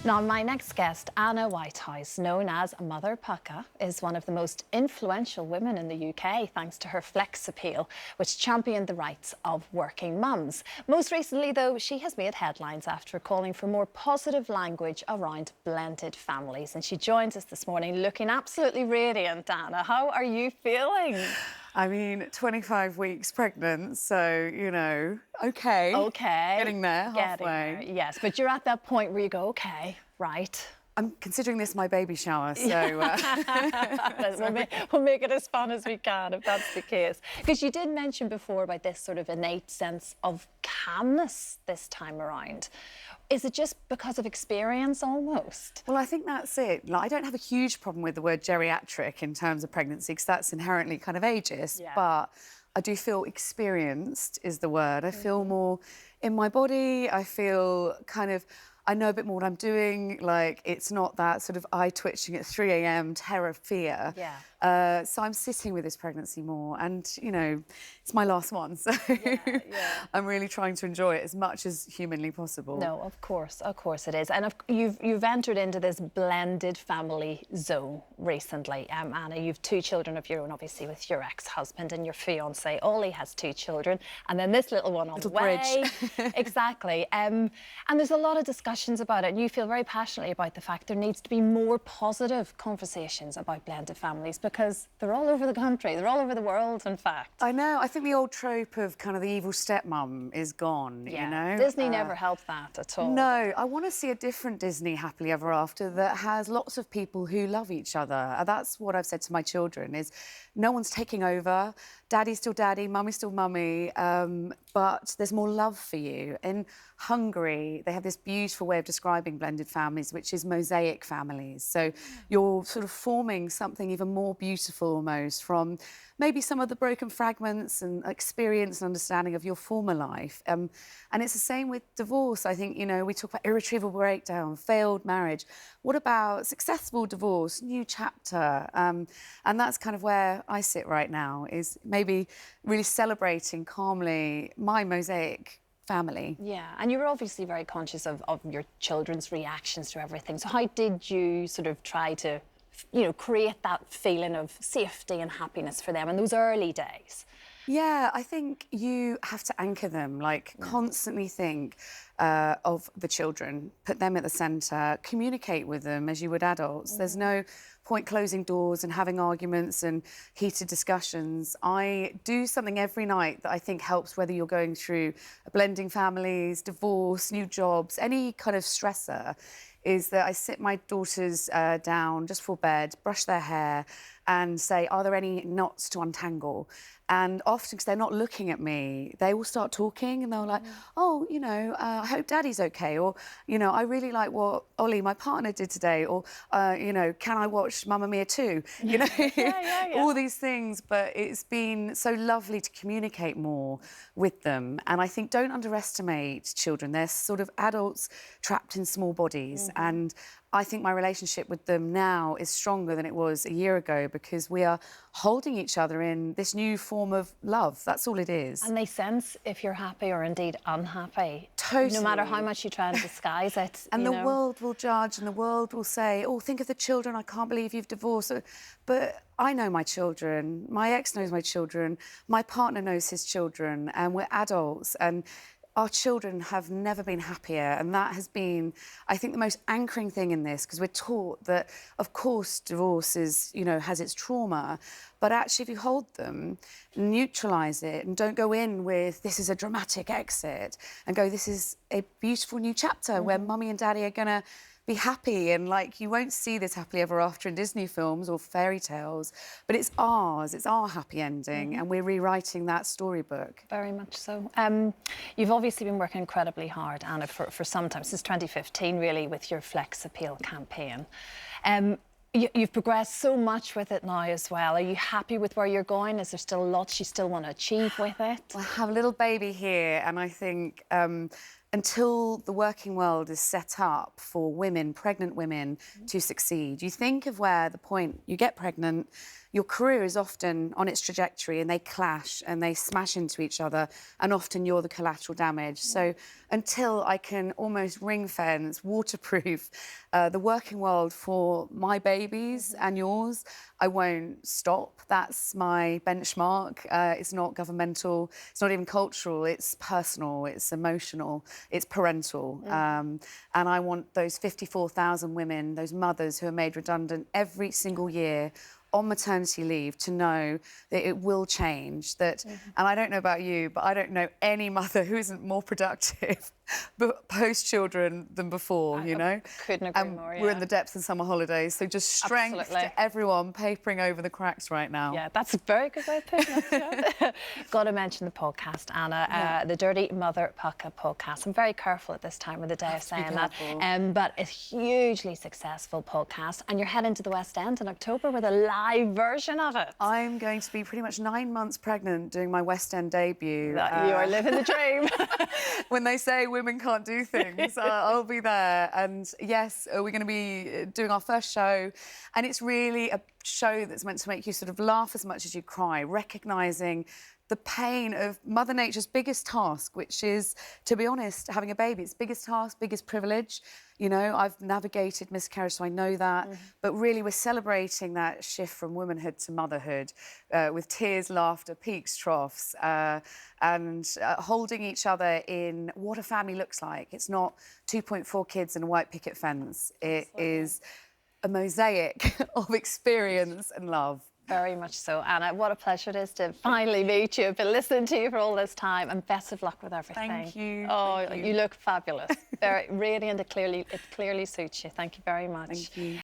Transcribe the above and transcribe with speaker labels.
Speaker 1: Now, my next guest, Anna Whitehouse, known as Mother Pukka, is one of the most influential women in the UK thanks to her flex appeal, which championed the rights of working mums. Most recently, though, she has made headlines after calling for more positive language around blended families. And she joins us this morning looking absolutely radiant. Anna, how are you feeling?
Speaker 2: I mean, 25 weeks pregnant, so, you know, okay.
Speaker 1: Okay.
Speaker 2: Getting there, halfway.
Speaker 1: Getting there, yes. But you're at that point where you go, okay, right.
Speaker 2: I'm considering this my baby shower, so...
Speaker 1: We'll make it as fun as we can, if that's the case. Because you did mention before about this sort of innate sense of calmness this time around. Is it just because of experience almost?
Speaker 2: Well, I think that's it. Like, I don't have a huge problem with the word geriatric in terms of pregnancy, because that's inherently kind of ageist, but I do feel experienced is the word. I feel more in my body. I feel kind of... I know a bit more what I'm doing. Like, it's not that sort of eye twitching at 3 a.m. terror, fear.
Speaker 1: Yeah.
Speaker 2: So I'm sitting with this pregnancy more, and you know, it's my last one, so I'm really trying to enjoy it as much as humanly possible.
Speaker 1: No, of course it is. And you've entered into this blended family zone recently, Anna. You've 2 children of your own, obviously, with your ex-husband, and your fiance Ollie has 2 children, and then this little one on the way. Exactly. And there's a lot of discussions about it, and you feel very passionately about the fact there needs to be more positive conversations about blended families, because they're all over the country, they're all over the world, in fact.
Speaker 2: I know. I think the old trope of kind of the evil stepmom is gone, you know?
Speaker 1: Disney never helped that at all.
Speaker 2: No, I want to see a different Disney happily ever after that has lots of people who love each other. That's what I've said to my children, is no one's taking over. Daddy's still daddy, mummy's still mummy, but there's more love for you. In Hungary, they have this beautiful way of describing blended families, which is mosaic families. So you're sort of forming something even more beautiful almost from maybe some of the broken fragments and experience and understanding of your former life. And it's the same with divorce. I think, you know, we talk about irretrievable breakdown, failed marriage. What about successful divorce, new chapter? And that's kind of where I sit right now, is maybe really celebrating calmly my mosaic family.
Speaker 1: Yeah, and you were obviously very conscious of your children's reactions to everything. So how did you sort of try to, you know, create that feeling of safety and happiness for them in those early days?
Speaker 2: Yeah, I think you have to anchor them, like constantly think of the children, put them at the centre, communicate with them as you would adults. There's no point closing doors and having arguments and heated discussions. I do something every night that I think helps, whether you're going through blending families, divorce, new jobs, any kind of stressor, is that I sit my daughters down just before bed, brush their hair and say, are there any knots to untangle? And often, because they're not looking at me, they will start talking and they're like, oh, you know, I hope Daddy's okay. Or, you know, I really like what Ollie, my partner, did today. Or, you know, can I watch Mamma Mia too? You know, all these things. But it's been so lovely to communicate more with them. And I think don't underestimate children. They're sort of adults trapped in small bodies. And I think my relationship with them now is stronger than it was a year ago, because we are holding each other in this new form of love. That's all it is.
Speaker 1: And they sense if you're happy or indeed unhappy.
Speaker 2: Totally.
Speaker 1: No matter how much you try and disguise it.
Speaker 2: And the world will judge, and the world will say, oh, think of the children, I can't believe you've divorced. But I know my children, my ex knows my children, my partner knows his children, and we're adults. And our children have never been happier, and that has been, I think, the most anchoring thing in this, because we're taught that, of course, divorce is, you know, has its trauma, but actually if you hold them, neutralise it, and don't go in with, this is a dramatic exit, and go, this is a beautiful new chapter where mummy and daddy are gonna be happy. And like, you won't see this happily ever after in Disney films or fairy tales, but it's ours, it's our happy ending, and we're rewriting that storybook.
Speaker 1: Very much so. You've obviously been working incredibly hard, Anna, for some time, since 2015 really, with your Flex Appeal campaign. You've progressed so much with it now as well. Are you happy with where you're going? Is there still lots you still want to achieve with it?
Speaker 2: I have a little baby here, and I think until the working world is set up for women, pregnant women, to succeed, you think of where the point you get pregnant, your career is often on its trajectory and they clash and they smash into each other, and often you're the collateral damage. So until I can almost ring fence, waterproof the working world for my babies and yours, I won't stop. That's my benchmark. It's not governmental, it's not even cultural, it's personal, it's emotional, it's parental. And I want those 54,000 women, those mothers who are made redundant every single year on maternity leave, to know that it will change. That, and I don't know about you, but I don't know any mother who isn't more productive post-children than before, you know?
Speaker 1: Couldn't agree more,
Speaker 2: We're in the depths of summer holidays, so just strength to everyone papering over the cracks right now.
Speaker 1: Yeah, that's a very good way of putting it. Got to mention the podcast, Anna, the Dirty Mother Pukka podcast. I'm very careful at this time of the day of saying that, but it's a hugely successful podcast, and you're heading to the West End in October with a live version of it.
Speaker 2: I'm going to be pretty much 9 months pregnant doing my West End debut.
Speaker 1: You are living the dream.
Speaker 2: When they say women can't do things, I'll be there. And yes, we're going to be doing our first show, and it's really a show that's meant to make you sort of laugh as much as you cry, recognising the pain of Mother Nature's biggest task, which is, to be honest, having a baby. It's biggest task, biggest privilege. You know, I've navigated miscarriage, so I know that. But really, we're celebrating that shift from womanhood to motherhood with tears, laughter, peaks, troughs, and holding each other in what a family looks like. It's not 2.4 kids and a white picket fence. It is a mosaic of experience and love.
Speaker 1: Very much so, Anna. What a pleasure it is to finally meet you. I've been listening to you for all this time, and best of luck with everything.
Speaker 2: Thank you.
Speaker 1: Oh, you look fabulous. Very radiant. It clearly suits you. Thank you very much.
Speaker 2: Thank you.